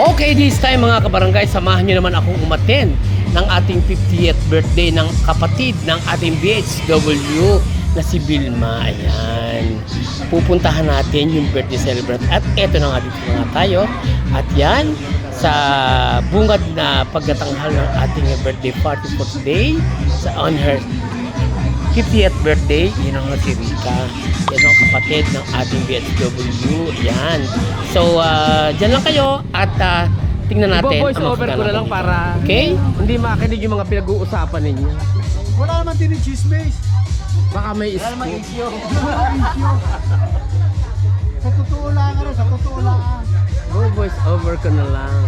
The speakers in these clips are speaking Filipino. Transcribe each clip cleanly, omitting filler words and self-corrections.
Okay, this time mga kabarangay, samahan nyo naman akong umattend ng ating 50th birthday ng kapatid ng ating BHW na si Vilma. Ayan. Pupuntahan natin yung birthday celebrant. At eto na nga dito na tayo. At yan, sa bungad na pagkatanghal ng ating birthday party for today, on her 50th birthday, yun ang si Rika. Yan ang kapatid ng ating BHW. Yan. So, dyan lang kayo at tingnan natin. Voice over ko na lang para hindi makinig yung mga pinag-uusapan ninyo. Wala naman din yung chismis. Baka may Wala naman issue. Sa totoo lang, sa totoo lang. voice over ko na lang.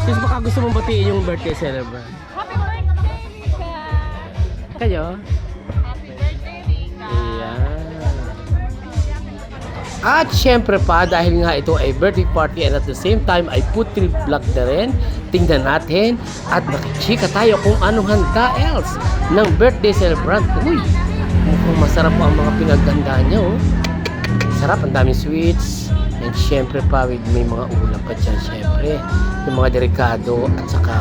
Sis, baka gusto mong batiin yung birthday celebrant. Happy birthday, Rika! Kayo? Happy birthday, Rika! Ayan. At syempre pa, dahil nga ito ay birthday party and at the same time ay food trip vlog na rin, tingnan natin at makichika tayo kung anong handa else ng birthday celebrant. Uy, mukhang masarap ang mga pinaghanda niya. Oh. Sarap, ang daming sweets. And syempre pa, may mga ulam pa dyan, syempre. Yung mga delikado at saka,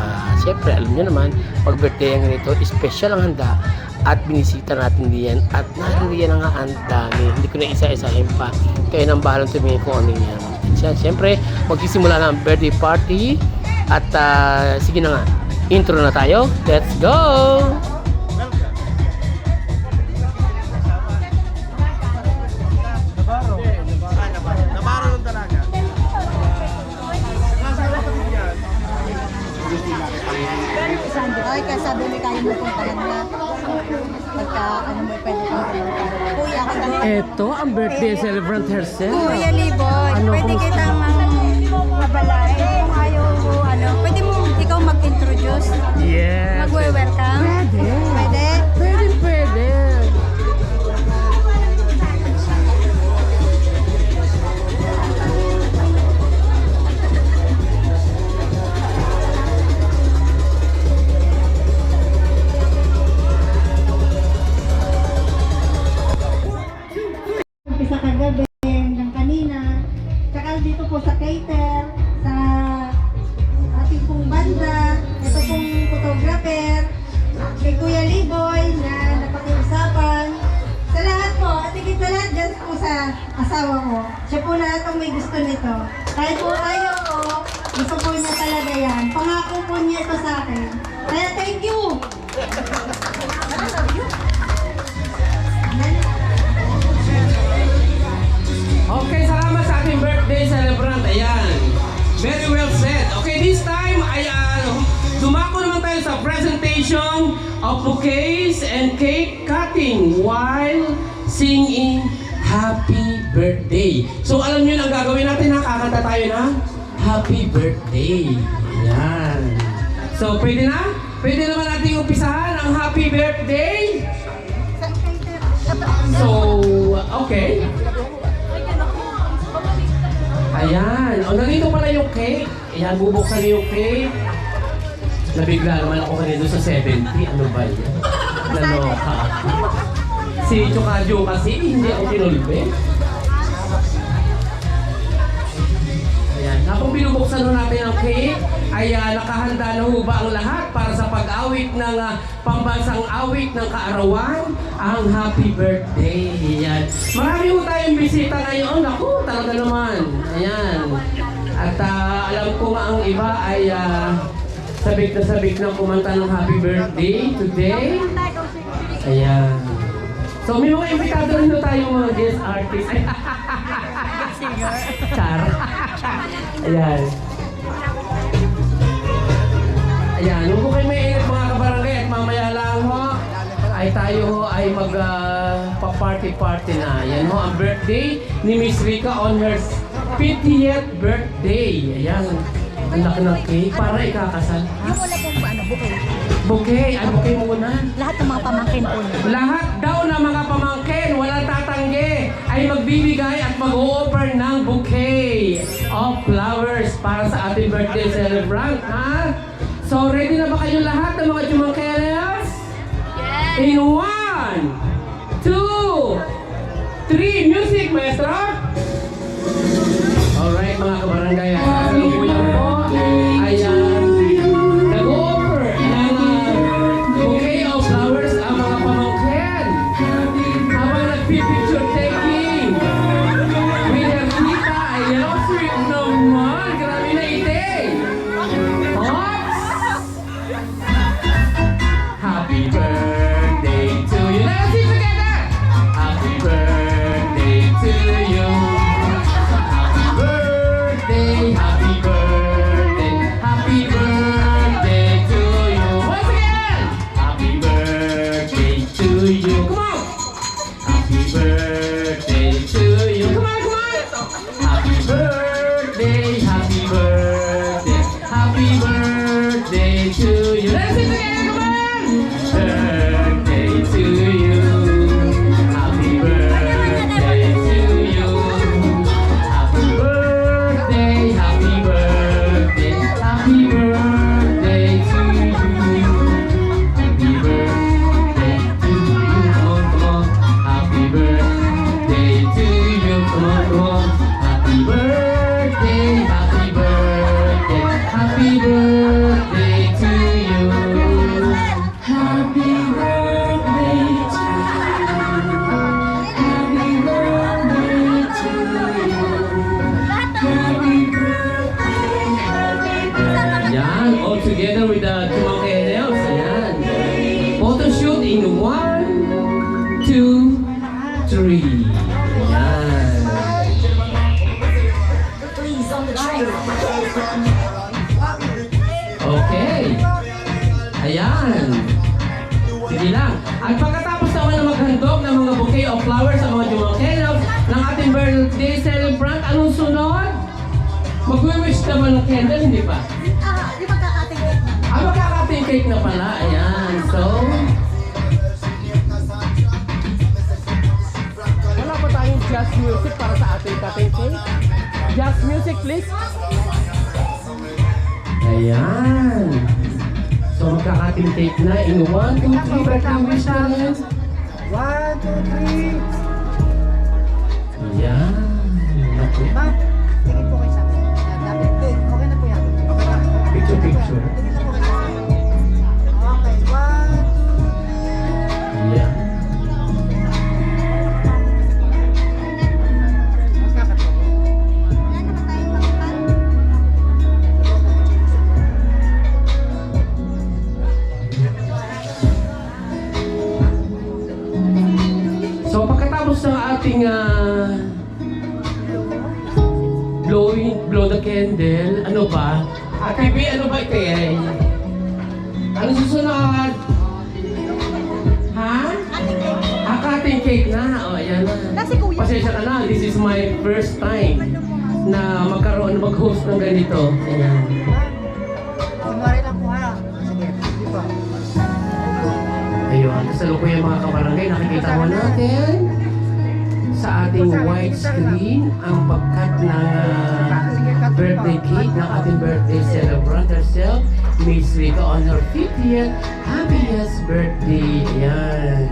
syempre, alam nyo naman, pag birthday ang ganito, special ang handa at binisita natin diyan at naririyan na nga ang dami. Hindi ko na isa-isahin pa. Kaya nang bahalang tumingin kung ano yan. Syempre, magsisimula na ang birthday party at sige na nga, intro na tayo. Let's go! Ay, kasi sabi mo kayo mo puntahan na. Pagka ano mo pwede kang puntahan. Kuya, ako lang. Ito ang birthday celebrant herself. Kuya Libon, Ano, pwede kumusta? kitang mabalain kung ayaw mo, ano. Pwede mo ikaw mag-introduce. Yes. Magwe-welcome. Pwede. Pwede? Pwede. Umpisa kagabi hanggang kanina. Tsaka dito po sa cater, sa ating pong banda, ito pong photographer, kay Kuya Liboy na napakiusapan. Sa lahat po, at higit sa lahat dyan po sa asawa ko. Siya po lahat ang may gusto nito. Kahit po ayaw ko, gusto po niya talaga yan. Pangako po niya ito sa akin. Kaya thank you! Okay, salamat sa ating birthday celebrant. Ayan. Very well said. Okay, this time ay dumako naman tayo sa presentation of bouquets and cake cutting while singing Happy Birthday. So alam niyo na ang gagawin natin, kakanta tayo ng Happy Birthday. Ayan. So pwede na? Pwede naman natin umpisahan ang Happy Birthday. So, okay. Ayan. O, nandito pala yung cake. Ayan, bubuksan niyo yung cake. Nabigla naman ako kanina sa 70. Ano ba yan? Naloka. Si Chukadyo kasi, hindi ako tinulbe. Ayan. Habang binubuksan natin ang cake, ay nakahanda na ho ba ang lahat para sa pag-awit ng pambansang awit ng kaarawan, ang Happy Birthday. Ayan. Marami ho tayong bisita ngayon. Naku, talaga naman. Ayan. At alam ko nga ang iba ay sabik na kumanta ng Happy Birthday today. Ayan. So may mga invitado rin na tayong mga guest artists. Char. Ayan. Ayan. Huwag ko kayo may ingat mga kabarangay at mamaya lang ho ay tayo ho ay pa-party na. Ayan ho ang birthday ni Miss Rika on her 50th birthday. Ayan. Ang laki ng cake para ikakasal. Yung wala pong ano, bukay. Bouquet. Ay, bouquet muna. Lahat ng mga pamangkin po niya. Lahat daw ng mga pamangkin, walang tatanggi, ay magbibigay at mag-o-offer ng bouquet of flowers para sa ating birthday celebrant, ha? So, ready na ba kayo lahat ng mga Jumangkeles? Yes! In 1, 2, 3, music, maestro! Alright, mga kabarangay, kasalukuyan po. Ayan, nag-offer ng bouquet of flowers ang mga pamangkin. Habang nagpipicture taking. With their tita, ayan, sweet naman. Grabe na ite. Hops! Happy birthday to you. Let's sing together! Happy birthday to you. Happy birthday, happy birthday, happy birthday to you. Once again! Happy birthday to you. Come on! Happy birthday to you. Come on, come on! Happy birthday, happy birthday, happy birthday to you. Let's sing together, come on! Birthday to you. Happy birthday to you. Happy birthday, happy birthday, happy birthday to you. Happy birthday to you. Come on, come on. Happy birthday to you. Come on, come on. Happy birthday, happy birthday, happy birthday to you. Happy birthday to you. Happy birthday to you. Happy birthday. Yan, all together with the Tumangke Elves. Ayan. Photo shoot in 1, 2, 3. Ayan. Okay. Ayan. Sige lang. At pagkatapos naman na maghandog ng mga bouquet of flowers sa mga Tumangke Elves ng ating birthday celebrant, anong sunod? Mag-wish naman ng candle, hindi pa? Yung magkakating cake na. Magkakating cake na pala. Ayan. So, wala pa tayong jazz music para sa ating cutting cake. Jazz music, please. Ayan. So, magkakating cake na in 1, 2, 3. Birthday wish na rin. 1, 2, 3. Ayan. Naku. Ma'am, tingin po kayo sa akin. Okay na po yan. Okay na. Picture, picture. Tingin na po kayo sa akin. Okay, 1, 2, 3. Ayan. Magkakato. Wala naman tayong pangkat. So pagkatapos ng ating blow the candle, ano ba? TV, ano ba ito eh? Ano susunod? Ha? Cutting cake na. O, ayan na. Nasi kuya. Pasensya ka na, this is my first time na mag-host ng ganito. Ayan. Kunwari lang po ha. Sige, di ba? Ayun, kasalukuyan mga kabarangay, nakikita mo natin sa ating white screen ang pagkat ng birthday cake ng ating birthday celebrant herself, Miss Rica, on her 50th happiest birthday. Ayan.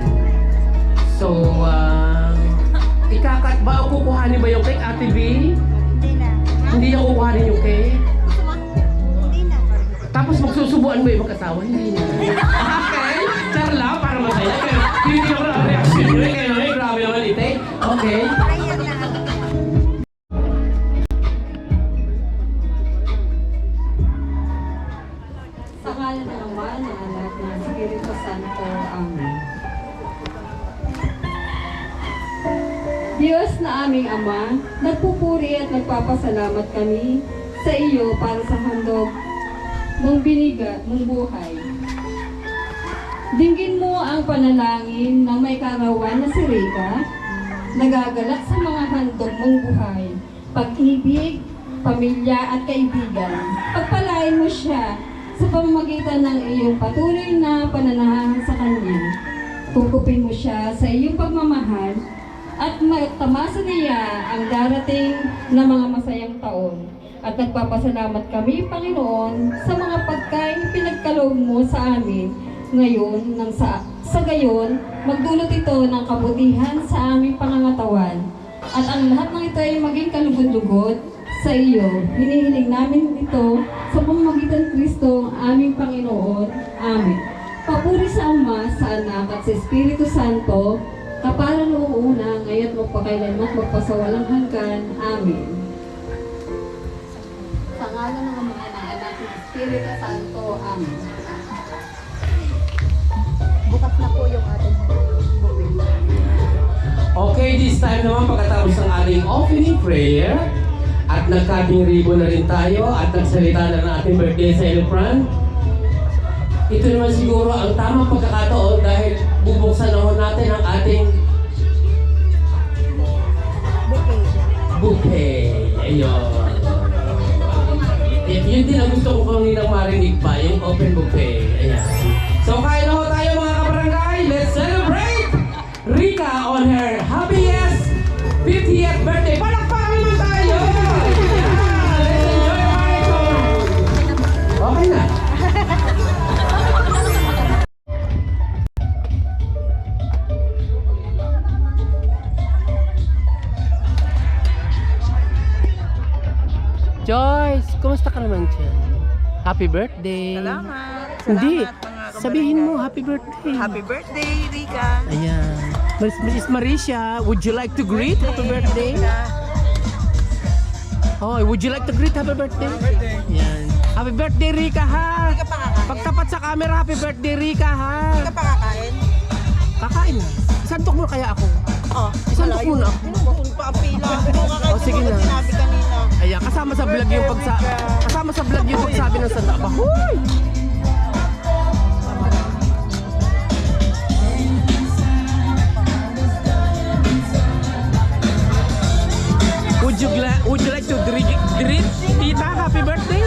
So, ikakat ba o kukuhanin ba yung cake, Ate B? Hindi na. Hindi na kukuhanin yung cake? Gusto mo? Hindi na. Tapos magsusubuan mo yung mag-asawa? Hindi na. Okay, charla, para masaya. Pero hindi ako na-reaction nyo. Kaya naman, grabe naman ite. Okay. Ayan na. Sa ngalan ng Ama, ng Anak, ng Espiritu Santo. Amen. Diyos na aming Ama, nagpupuri at nagpapasalamat kami sa iyo para sa handog mong mong buhay. Dinggin mo ang panalangin ng may karawan na si Rica, nagagalak sa mga handog mong buhay, pag-ibig, pamilya at kaibigan. Pagpalain mo siya sa pamamagitan ng iyong patuloy na pananahan sa Kanya. Tukupin mo siya sa iyong pagmamahal at magtamasa niya ang darating na mga masayang taon. At nagpapasalamat kami, Panginoon, sa mga pagkain pinagkaloob mo sa amin ngayon sa gayon, magdulot ito ng kabutihan sa aming pangangatawan. At ang lahat ng ito ay maging kalugod-lugod sa iyo. Hinihiling namin ito sa pamamagitan ng Kristo ang aming Panginoon. Amen. Papuri sa Ama, sa Anak, at sa Espiritu Santo, kapara noong una, ngayon at magpakailanman at magpasawalang hanggan. Amen. Sa ngalan ng Ama, ng Anak, at ng Espiritu Santo. Amen. Bukas na po yung ating buffet. Okay, this time naman pagkatapos ng ating opening prayer at nagkabing ribbon na rin tayo at nagsalita na ng ating birthday celebrant. Ito naman siguro ang tamang pagkakataon dahil bubuksan naman natin ang ating Buffet. buffet. Ayun. Yun din ang gusto ko kaninang marinig pa, yung open buffet. Ayan. So kain na ho tayo mga kabarangay. Let's celebrate Rica on her happiest 50th birthday. Palakpakan naman tayo! Yeah! Let's enjoy Maricon! Okay na. Joyce, kumusta ka naman dyan? Happy birthday! Salamat. Hindi, Salamat, mga sabihin mo kabarangay. happy birthday. Happy birthday, Rica. Ayan. Miss Marisha, would you like to greet happy birthday? Oh, would you like to greet happy birthday? Ayan. Happy birthday, Rica, ha? Hindi ka pa kakain? Pagtapat sa camera, happy birthday, Rica, ha? Hindi ka pa kakain? Kakain na. Isantok mo kaya ako. Oh, Isantok malayo. muna ako. Doon pa ang pila. Oh, sige na. Sinabi kanina. Ayan, kasama sa vlog yung pagsabi ng sanda ba? Huy! Would you like to greet Tita happy birthday?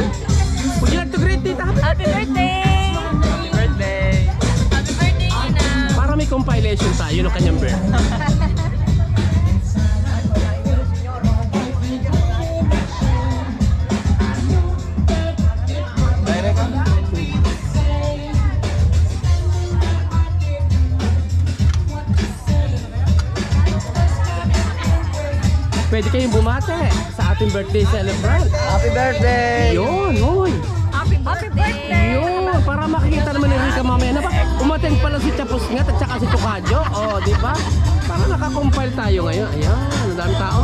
Would you like to greet Tita happy birthday? Happy birthday! Happy birthday, Ina! Para may compilation tayo ng kanyang birthday. Pwede kayong bumate sa ating birthday celebrant. Happy birthday! Yun, hoy. Happy birthday! Yun, para makikita naman ni Rica mamaya na ba? Umaten pala si Chapos Ngat at saka si Tukajo. Oh, di ba? Para nakakompile tayo ngayon. Ayan, ang dami tao.